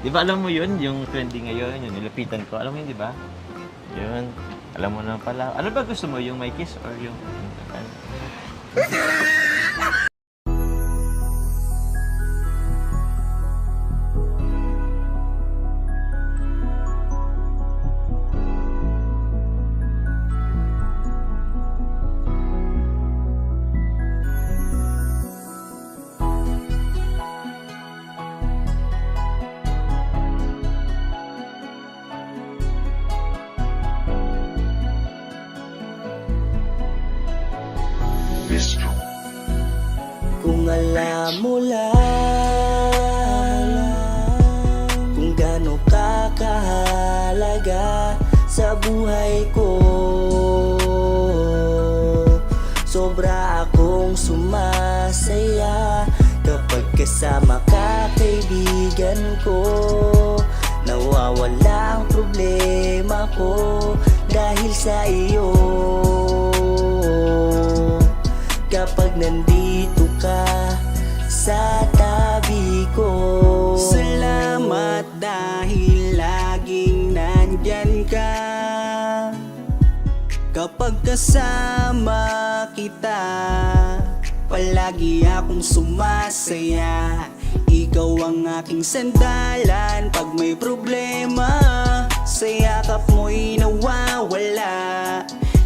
Di ba alam mo yun, yung trending ngayon, yung nilapitan ko, alam mo yun, di ba? Yun, alam mo na pala. Ano ba gusto mo, yung may kiss or yung ano? Kung alam mo lang kung gaano ka kahalaga sa buhay ko, sobra akong sumasaya kapag kasama ka, kaibigan ko. Nawawala ang problema ko dahil sa iyo. Kapag nandito ka sa tabi ko, salamat dahil laging nandyan ka. Kapag kasama kita, palagi akong sumasaya. Ikaw ang aking sandalan pag may problema. Sa yakap mo'y nawawala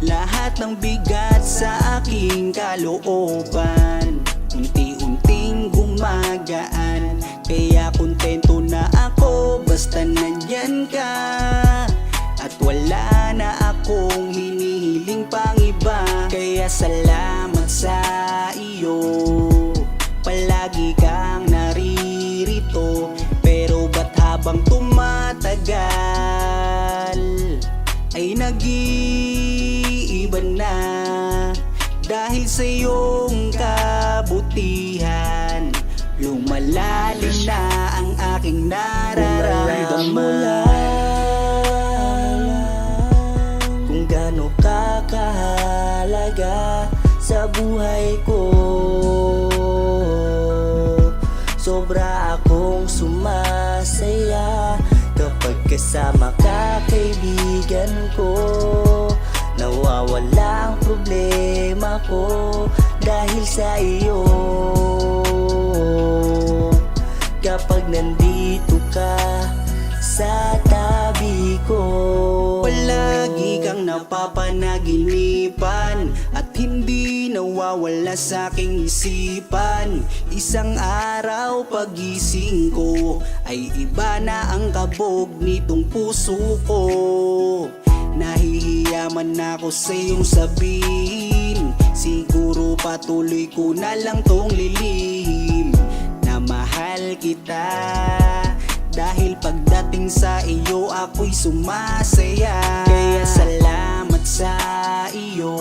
lahat ng bigat sa aking kalooban. Unti-unting gumagaan, kaya kontento na ako basta nandyan ka. At wala na akong hinihiling pang iba. Kaya salamat sa iyo, palagi kang naririto. Pero ba't habang tumatagal ay nag-iiba na? Dahil sa iyong kabutihan, lumalalim na ang aking nararamdaman. Kung gaano ka kahalaga sa buhay ko, sobra akong sumasaya kapag kasama ka, kaibigan ko. Nawawala ang problema ko dahil sa iyo. Kapag nandito ka sa tabi ko, palagi kang napapanaginipan at hindi nawawala sa aking isipan. Isang araw pagising ko ay iba na ang kabog nitong puso ko. Nahihiya man ako sa iyong sabihin, siguro patuloy ko na lang tong lilihim na mahal kita. Dahil pagdating sa iyo ako'y sumasaya. Kaya salamat sa iyo,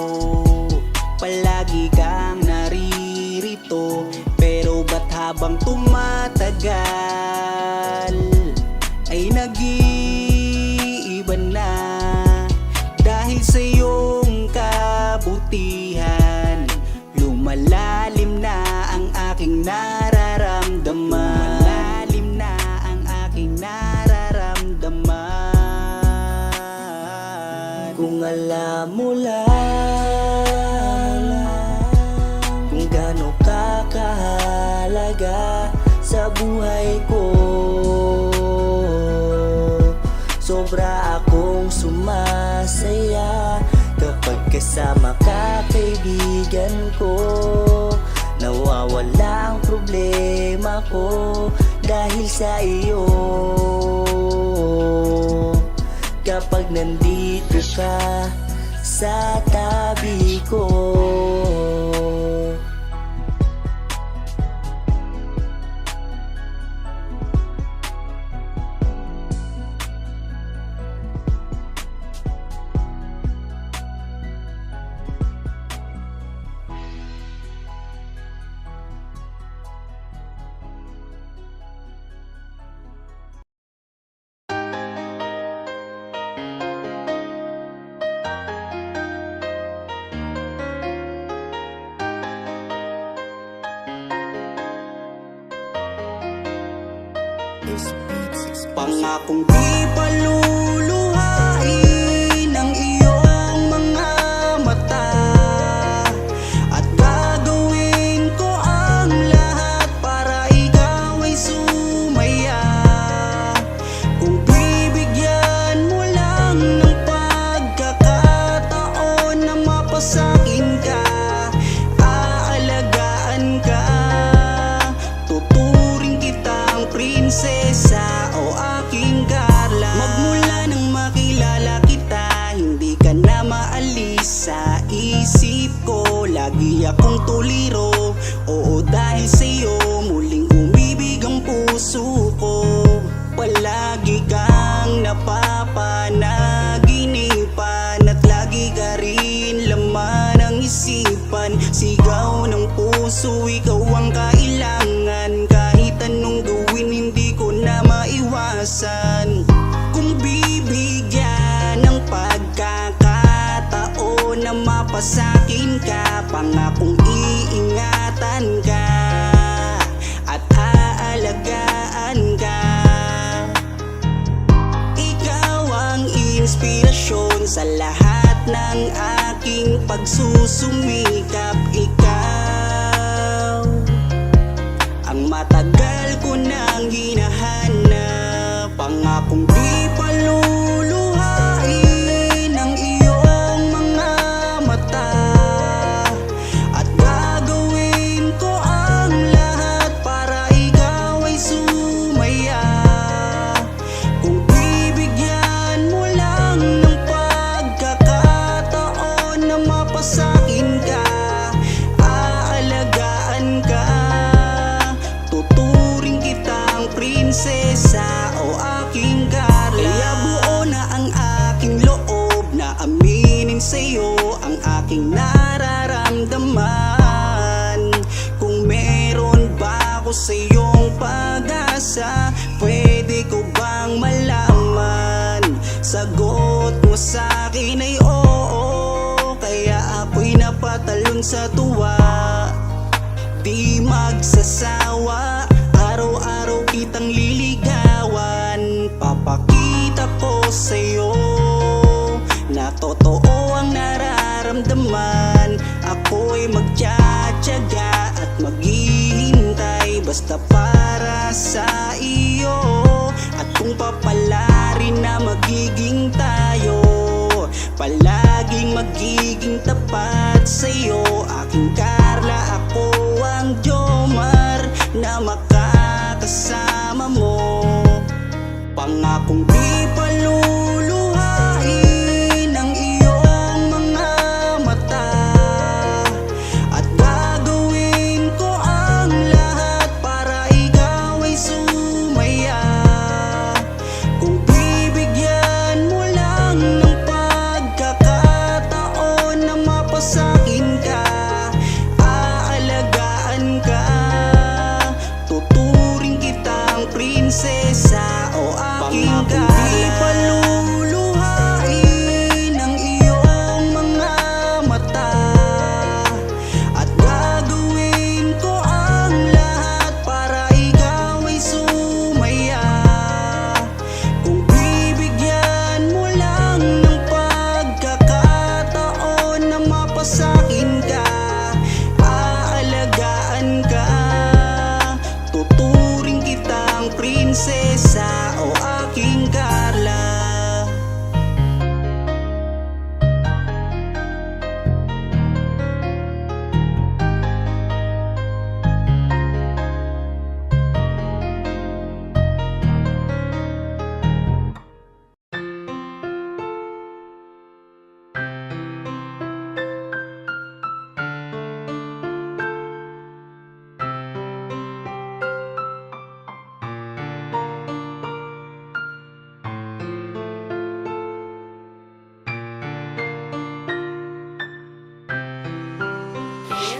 palagi kang naririto. Pero ba't habang tumatagal ay nag-iiba na? Dahil sa iyong kabutihan, lumalalim na ang aking nararamdaman. Lumalalim na ang aking nararamdaman. Kung alam mo lang kung gaano ka kahalaga sa buhay ko, sobra akong sumasaya kapag kasama ka, kaibigan ko. Nawawala ang problema ko dahil sa iyo. Kapag nandito ka sa tabi ko. Pangakong di paluluhain ang iyong mga mata, at gagawin ko ang lahat para ikaw ay sumaya. Kung bibigyan mo lang ng pagkakataon na mapasakin ka, aalagaan ka, tuturing kitang prinsesa o aking Carla. Magmula nang makilala kita, hindi ka na maalis sa isip ko. Lagi akong tuliro, oo dahil sa'yo muling umibig ang puso ko. Palagi kang napapanaginipan at lagi ka rin laman ng isipan. Sigaw ng puso, ikaw ang kailangan. Kahit anong gawin, hindi ko na maiwasan. Kung bibigyan ng pagkakataon na mapasakin ka, pangakong iingatan ka at aalagaan ka. Ikaw ang inspirasyon sa lahat ng aking pagsusumikap. Ikaw ang matagal ko nang hinahanap. Pangakong di paluluhain ang iyong mga mata, at gagawin ko ang lahat para ikaw ay sumaya. Kung bibigyan mo lang ng pagkakataon na mapasakin ka, aalagaan ka, tuturing kitang prinsesa o aking Carla. Kaya buo na ang aking loob na aminin sa'yo ang aking nararamdaman. Kung meron ba ako sa'yong pag-asa, pwede ko bang malaman? Sagot mo sa'kin ay oo, kaya ako'y napatalon sa tuwa. Di magsasawa, araw-araw kitang liligawan. Papakita ko sa'yo na totoo ang nararamdaman. Ako'y magtsatsaga at maghihintay basta para sa iyo. At kung papalarin na magiging tayo, palaging magiging tapat sa'yo. Aking Carla, ako ang Jomar na makakasama mo. Pangakong di paluluhain ang iyong mga mata, at gagawin ko ang lahat para ikaw ay sumaya. Kung bibigyan mo lang ng pagkakataon na mapasakin ka, aalagaan ka, tuturing kitang prinsesa o aking Carla. Di paluluhain ang iyong mga mata, at gagawin ko ang lahat para ikaw ay sumaya. Kung bibigyan mo lang ng pagkakataon na mapasakin ka, aalagaan ka, tuturing kitang prinsesa o aking Carla.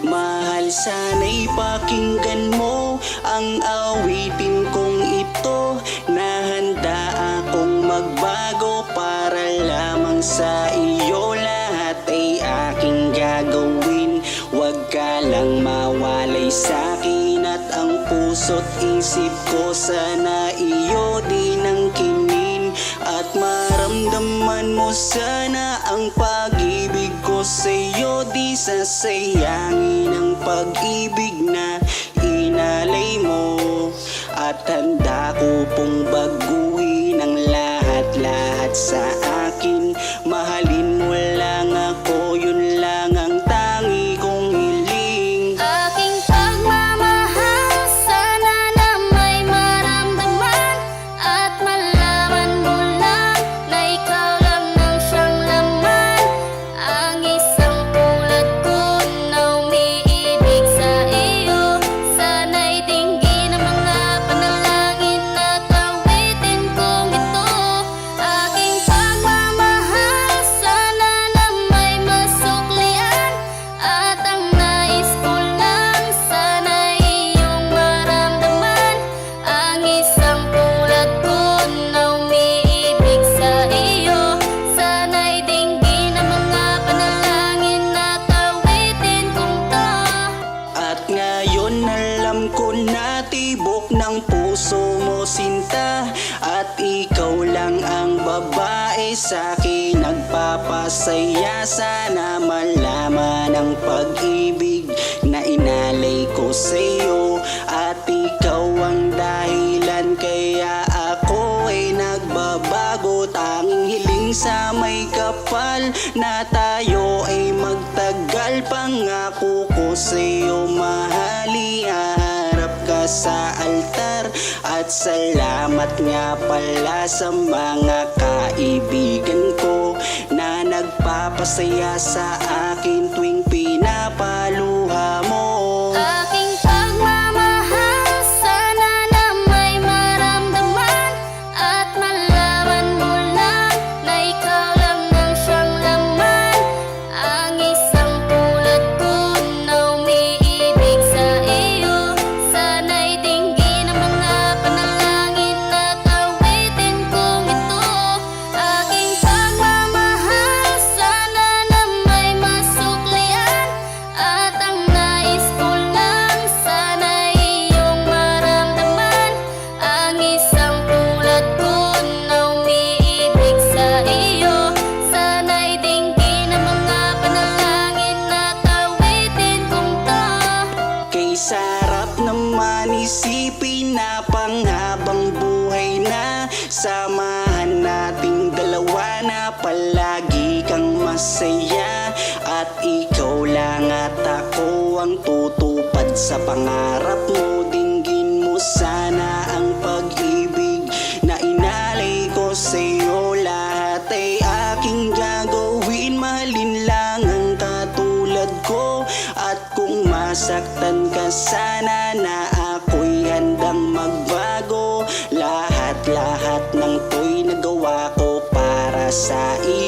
Mahal, sana'y pakinggan mo ang awitin kong ito, na handa akong magbago para lamang sa iyo. Lahat ay aking gagawin, wag ka lang mawalay sa'kin. At ang puso't isip ko sana iyo din ang malaman mo sana ang pag-ibig ko sa'yo. Di sasayangin ang pag-ibig na inalay mo. At handa ko pong baguhin ang lahat-lahat sa akin. Mahalin mo lang ako, yun lang ang tangi kong hiling. Aking pagmamahal, sana na may maramdaman at malaman mo lang na ikaw lang ang siyang laman. Ang isang tulad ko na umiibig sa iyo, sana'y dinggin ang mga panalangin at awitin kong ito. Aking pagmamahal, sana na may masuklian at ang nais ko lang, sana'y iyong maramdaman. Ang isang tulad ko na umiibig sa iyo, sana'y dinggin ang mga panalangin at awitin kong to. At ngayon alam ko na tibok ng puso mo sinta. At ikaw lang ang babae sa'kin nagpapasaya. Sana malaman ang pag-ibig na inalay ko sa'yo. At ikaw ang dahilan kaya ako ay nagbabago. Tanging hiling sa may kapal na tayo ay magtagal. Pangako ko sa'yo mahali, haharap ka sa altar. At salamat nga pala sa mga kaibigan ko na nagpapasaya sa akin tuwing pinapaluha mo. Aking pagmamahal, sana na may maramdaman at malaman mo lang na ikaw lang ang siyang laman. Ang isang tulad ko na umiibig sa iyo, sana'y dinggin ang mga panalangin at awitin kong ito. Aking pagmamahal, sana na may masuklian at ang nais ko lang, sana'y iyong maramdaman. Ang isang tulad ko na umiibig sa iyo, sana'y dinggin ang mga panalangin at awitin kong to. Kay sarap naman isipin na panghabang buhay na samahan nating dalawa, na palagi kang masaya. At ikaw lang at ako ang tutupad sa pangarap mo. Dinggin mo sana ang pag-ibig na inalay ko sa'yo. Lahat ay aking gagawin, mahalin lang ang katulad ko. At kung masaktan ka sana, na ako'y handang magbago. Lahat-lahat ng to'y nagawa ko para sa iyo.